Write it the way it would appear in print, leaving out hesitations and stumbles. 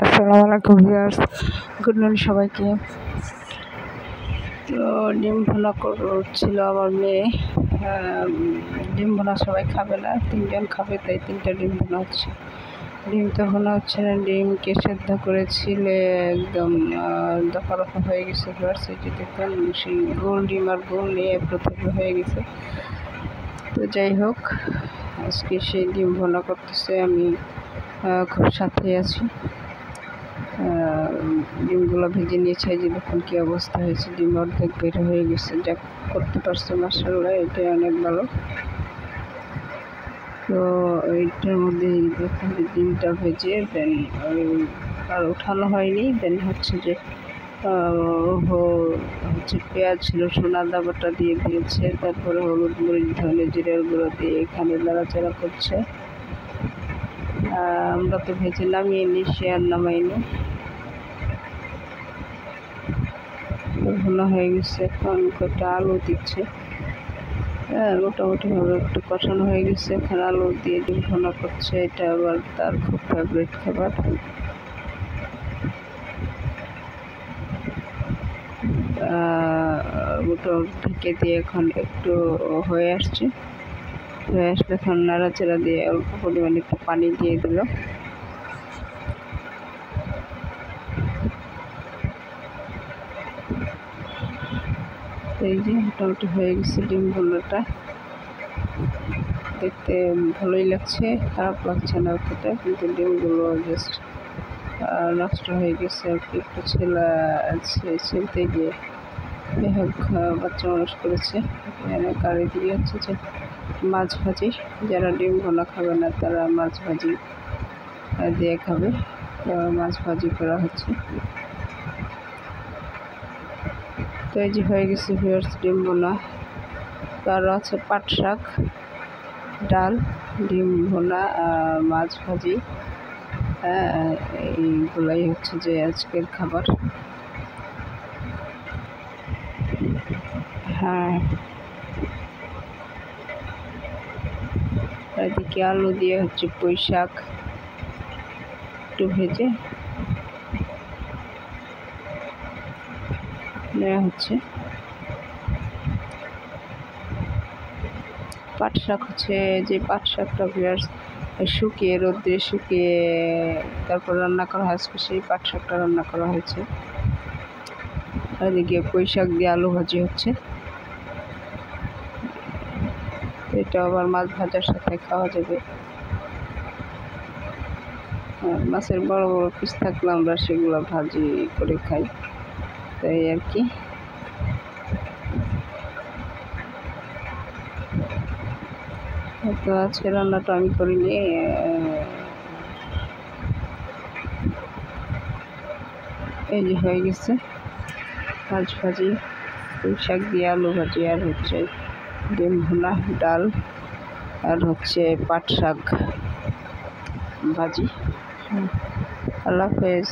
আসসালামু আলাইকুম viewers, good morning সবাইকে। তো ডিম ভুনা করছিল আমার মেয়ে। ডিম ভুনা সবাই খাবে না, 3জন খাবে, তাই 3টা ডিম ভুনা হচ্ছে। ডিম তো ভুনা হচ্ছে না, ডিমকে সেদ্ধ করেছিলে একদম দফা দফা হয়ে গেছে। ভিউয়ার্স, এই যে দেখুন, সেই গোল ডিম আর গোল নিয়ে প্রথমে হয়ে গেছে। তো যাই হোক, আজকে সেই ডিম ভুনা করতেছে, আমি খুব সাথে আছি। ডিমগুলো ভেজে নিয়েছে, যে দেখুন কী অবস্থা হয়েছে, ডিম অর্ধেক বের হয়ে গেছে। যা করতে পারছে মাশাআল্লাহ, এটাই অনেক ভালো। তো এইটার মধ্যে দেখুন ডিমটা ভেজে দেন আর উঠানো হয়নি। দেন হচ্ছে যে পেঁয়াজ রসুন আদা বাটা দিয়ে দিয়েছে, তারপরে হলুদ মরিচ ধনে জিরার গুঁড়ো দিয়ে এখানে নাড়াচাড়া করছে। আমরা তো ভেজে নামিয়ে নিই, সে আর নামাইনি। ভুনা হয়ে গেছে, এখন কয়েকটা আলু দিচ্ছে। মোটামুটিভাবে একটু কষানো হয়ে গেছে, এখন আলু দিয়ে ডিম ভুনা করছে। এটা আবার তার খুব ফেভারিট খাবার। মোটামুটি ঢেকে দিয়ে এখন একটু হয়ে আসছে। এখন নাড়াচাড়া দিয়ে অল্প পরিমাণে একটু পানি দিয়ে দিল। এই যে মোটামুটি হয়ে গেছে ডিম ভুনাটা, দেখতে ভালোই লাগছে, খারাপ লাগছে না অতটা, কিন্তু ডিমগুলো জাস্ট নষ্ট হয়ে গেছে আর কি। একটু ছেলতে গিয়ে বাচ্চা মানুষ করেছে। এখানে কারি দিয়ে হচ্ছে যে মাছ ভাজি, যারা ডিম ভুনা খাবে না তারা মাছ ভাজি দিয়ে খাবে। মাছ ভাজি করা হচ্ছে। তো এই যে হয়ে গেছে ভিউয়ার্স ডিম ভুনা। তারও আছে পাট শাক, ডাল, ডিম ভুনা, মাছ ভাজি। এইগুলাই হচ্ছে যে আজকের খাবার। এদিকে আলু দিয়ে হচ্ছে পুঁই শাক একটু ভেজে নেওয়া হচ্ছে। পাট শাক হচ্ছে যে পাট শাকটা ভিউয়ার্স শুকিয়ে রোদ্রে শুকিয়ে তারপর রান্না করা হয়, সেই পাট শাকটা রান্না করা হয়েছে। এদিকে পুঁই শাক দিয়ে আলু ভাজি হচ্ছে। এটা আবার মাছ ভাজার সাথে খাওয়া যাবে। মাছের বড় বড় পিস থাকলে আমরা সেগুলো ভাজি করে খাই, তাই আর কি। তো আজকে রান্নাটা আমি করিনি। এই যে হয়ে গেছে মাছ ভাজি, পুঁই শাক দিয়ে আলু ভাজি, আর হচ্ছে ডিম ভুনা, ডাল, আর হচ্ছে পাট শাক ভাজি। আল্লাহ হাফেজ।